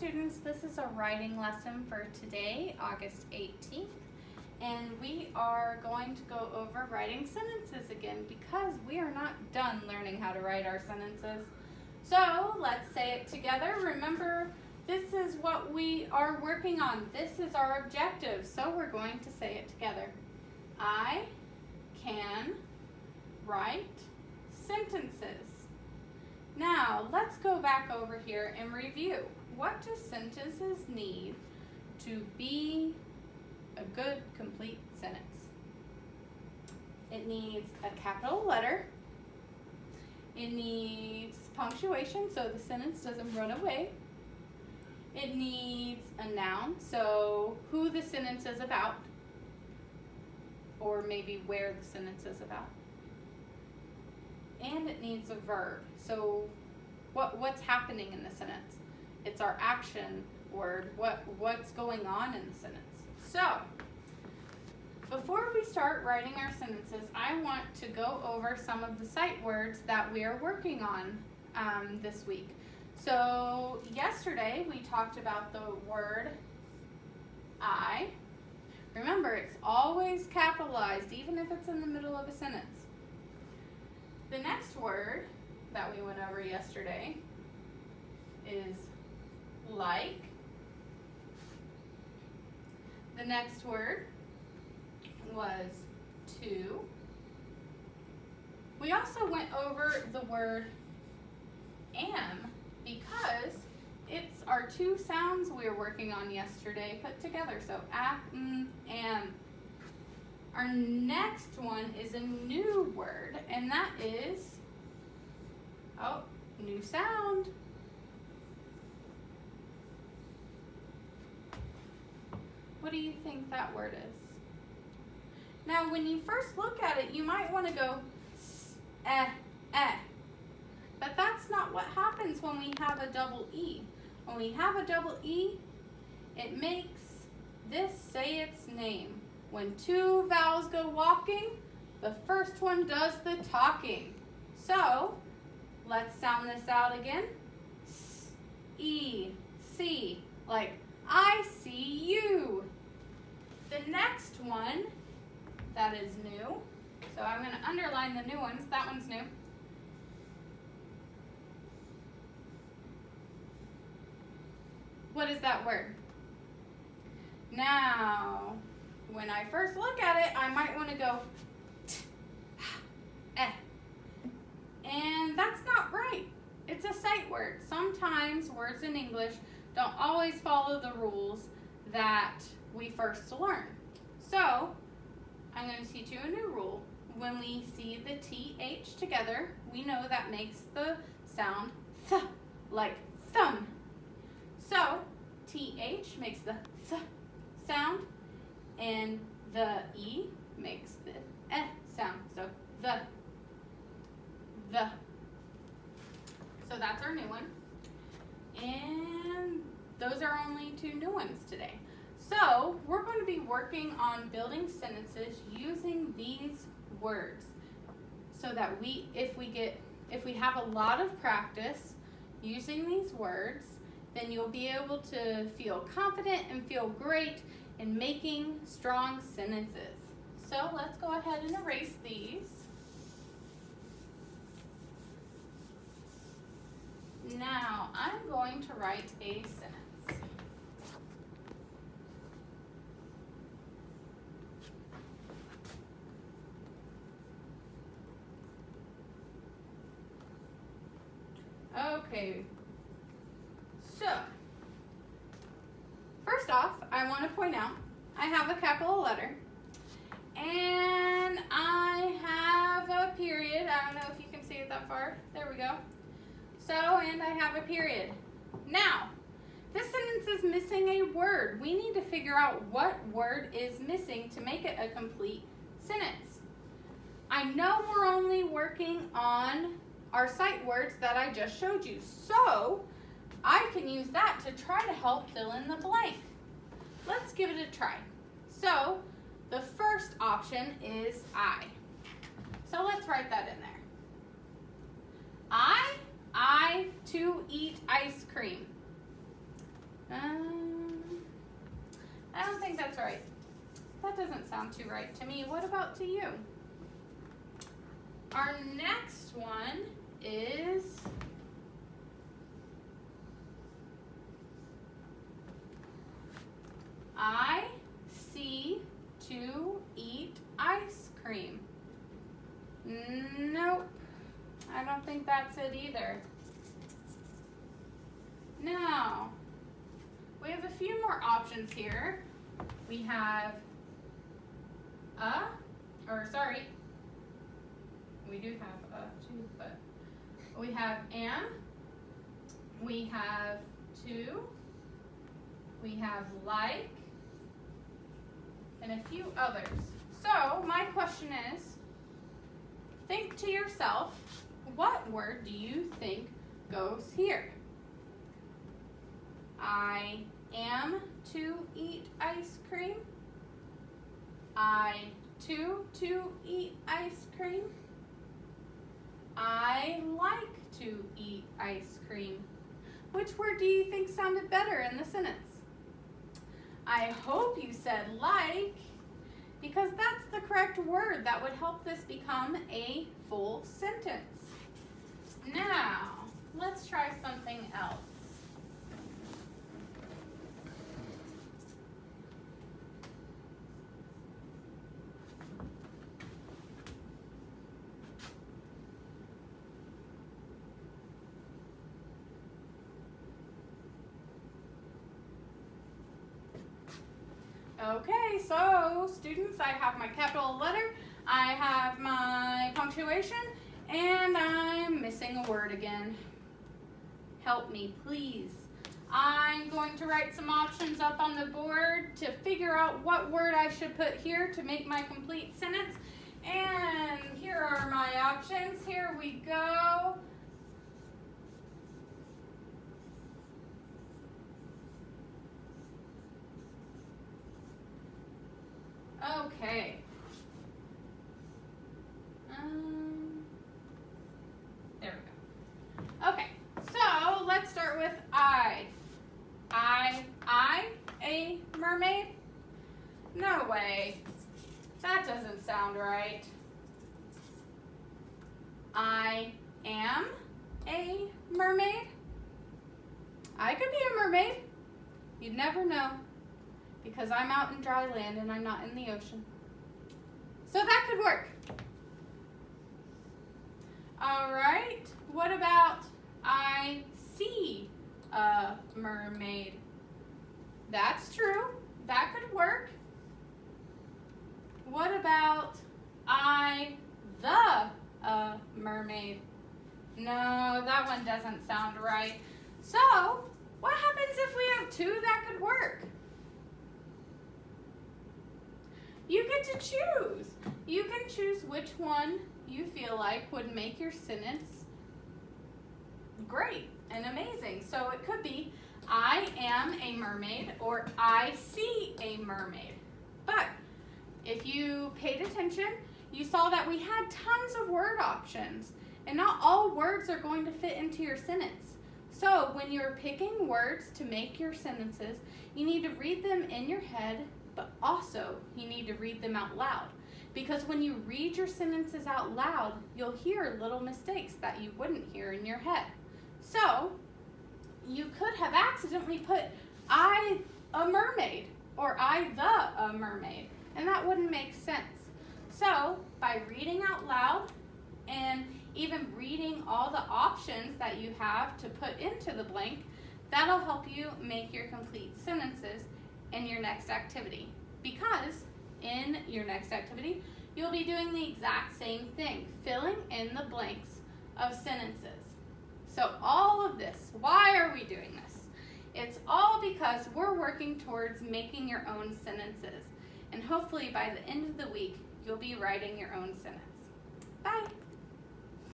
students, this is a writing lesson for today, August 18th, and we are going to go over writing sentences again because we are not done learning how to write our sentences. So let's say it together. Remember, this is what we are working on. This is our objective, so we're going to say it together. I can write sentences. Now, let's go back over here and review. What do sentences need to be a good, complete sentence? It needs a capital letter. It needs punctuation so the sentence doesn't run away. It needs a noun, so who the sentence is about, or maybe where the sentence is about. And it needs a verb. So what's happening in the sentence? It's our action word, what's going on in the sentence. So before we start writing our sentences, I want to go over some of the sight words that we are working on this week. So yesterday we talked about the word I. Remember, it's always capitalized, even if it's in the middle of a sentence. The next word that we went over yesterday is like. The next word was to. We also went over the word am because it's our two sounds we were working on yesterday put together. So am. Our next one is a new word, and that is, new sound. What do you think that word is? Now, when you first look at it, you might want to go eh. But that's not what happens when we have a double E. When we have a double E, it makes this say its name. When two vowels go walking, the first one does the talking. So, let's sound this out again. S, E, C, like I see you. The next one that is new, so I'm going to underline the new ones. That one's new. What is that word? Now, when I first look at it, I might want to go eh. And that's not right. It's a sight word. Sometimes words in English don't always follow the rules that we first learn. So, I'm going to teach you a new rule. When we see the TH together, we know that makes the sound th, like thumb. So, TH makes the th sound, and the E makes the eh sound. So, the. So that's our new one. And those are only two new ones today. So, we're going to be working on building sentences using these words so that if we have a lot of practice using these words, then you'll be able to feel confident and feel great in making strong sentences. So let's go ahead and erase these. Now I'm going to write a sentence. Okay. So, first off, I want to point out I have a capital letter and I have a period. I don't know if you can see it that far. There we go. So, and I have a period. Now, this sentence is missing a word. We need to figure out what word is missing to make it a complete sentence. I know we're only working on our sight words that I just showed you. So, I can use that to try to help fill in the blank. Let's give it a try. So, the first option is I. So let's write that in there. I to eat ice cream. think that's right. That doesn't sound too right to me. What about to you? Our next one is I see to eat ice cream. Nope, I don't think that's it either. Now, we have a few more options here. We have we do have too, but we have am, we have to, we have like, and a few others. So my question is, think to yourself, what word do you think goes here? I am to eat ice cream. I to eat ice cream. I like to eat ice cream. Which word do you think sounded better in the sentence? I hope you said like, because that's the correct word that would help this become a full sentence. Now, let's try something else. Okay, so students, I have my capital letter, I have my punctuation, and I'm missing a word again. Help me, please. I'm going to write some options up on the board to figure out what word I should put here to make my complete sentence. And here are my options. Here we go. Okay. There we go. Okay, so let's start with I. I, a mermaid? No way. That doesn't sound right. I am a mermaid? I could be a mermaid. You'd never know, because I'm out in dry land and I'm not in the ocean. So that could work. All right, what about I see a mermaid? That's true, that could work. What about I the mermaid? No, that one doesn't sound right. So, what happens if we have two that could work? You get to choose. You can choose which one you feel like would make your sentence great and amazing. So it could be, I am a mermaid, or I see a mermaid. But if you paid attention, you saw that we had tons of word options, and not all words are going to fit into your sentence. So when you're picking words to make your sentences, you need to read them in your head, but also you need to read them out loud. Because when you read your sentences out loud, you'll hear little mistakes that you wouldn't hear in your head. So you could have accidentally put I a mermaid, or I the mermaid, and that wouldn't make sense. So by reading out loud and even reading all the options that you have to put into the blank, that'll help you make your complete sentences in your next activity. Because in your next activity, you'll be doing the exact same thing, filling in the blanks of sentences. So all of this, why are we doing this? It's all because we're working towards making your own sentences. And hopefully by the end of the week, you'll be writing your own sentence. Bye.